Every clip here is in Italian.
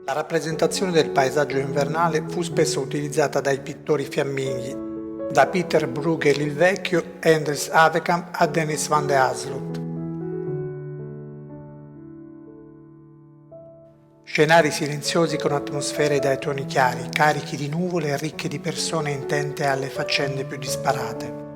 La rappresentazione del paesaggio invernale fu spesso utilizzata dai pittori fiamminghi, da Pieter Bruegel il Vecchio, Hendrik Havekamp a Dennis van de Hasselt. Scenari silenziosi con atmosfere dai toni chiari, carichi di nuvole e ricche di persone intente alle faccende più disparate.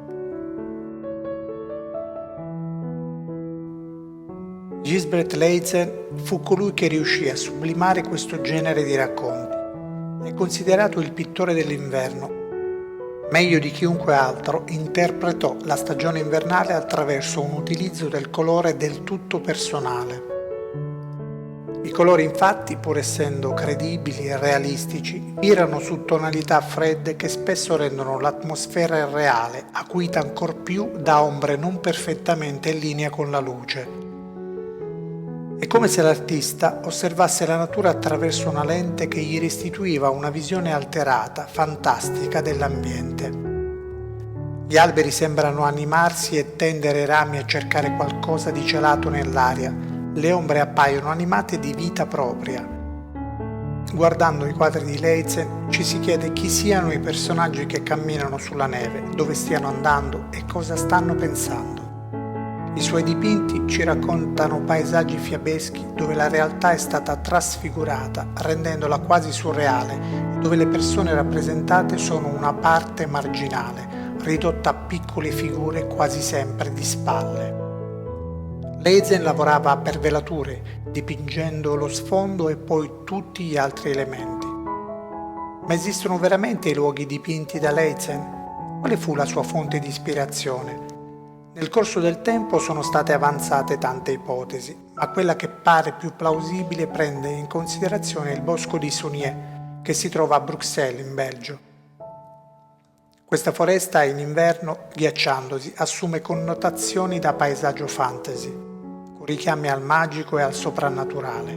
Gisbert Leitzen fu colui che riuscì a sublimare questo genere di racconti. È considerato il pittore dell'inverno. Meglio di chiunque altro interpretò la stagione invernale attraverso un utilizzo del colore del tutto personale. I colori infatti, pur essendo credibili e realistici, virano su tonalità fredde che spesso rendono l'atmosfera irreale, acuita ancor più da ombre non perfettamente in linea con la luce. È come se l'artista osservasse la natura attraverso una lente che gli restituiva una visione alterata, fantastica dell'ambiente. Gli alberi sembrano animarsi e tendere i rami a cercare qualcosa di celato nell'aria. Le ombre appaiono animate di vita propria. Guardando i quadri di Leitzen ci si chiede chi siano i personaggi che camminano sulla neve, dove stiano andando e cosa stanno pensando. I suoi dipinti ci raccontano paesaggi fiabeschi dove la realtà è stata trasfigurata, rendendola quasi surreale, dove le persone rappresentate sono una parte marginale, ridotta a piccole figure quasi sempre di spalle. Leitzen lavorava per velature, dipingendo lo sfondo e poi tutti gli altri elementi. Ma esistono veramente i luoghi dipinti da Leitzen? Quale fu la sua fonte di ispirazione? Nel corso del tempo sono state avanzate tante ipotesi, ma quella che pare più plausibile prende in considerazione il bosco di Saunier, che si trova a Bruxelles, in Belgio. Questa foresta in inverno, ghiacciandosi, assume connotazioni da paesaggio fantasy, con richiami al magico e al soprannaturale.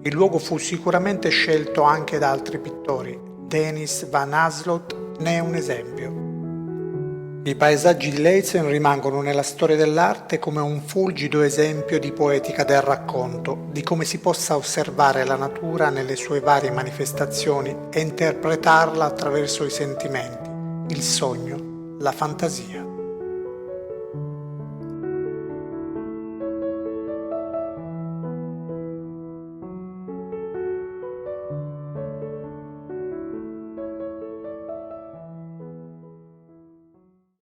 Il luogo fu sicuramente scelto anche da altri pittori. Dennis van Hasselt ne è un esempio. I paesaggi di Leitzen rimangono nella storia dell'arte come un fulgido esempio di poetica del racconto, di come si possa osservare la natura nelle sue varie manifestazioni e interpretarla attraverso i sentimenti, il sogno, la fantasia.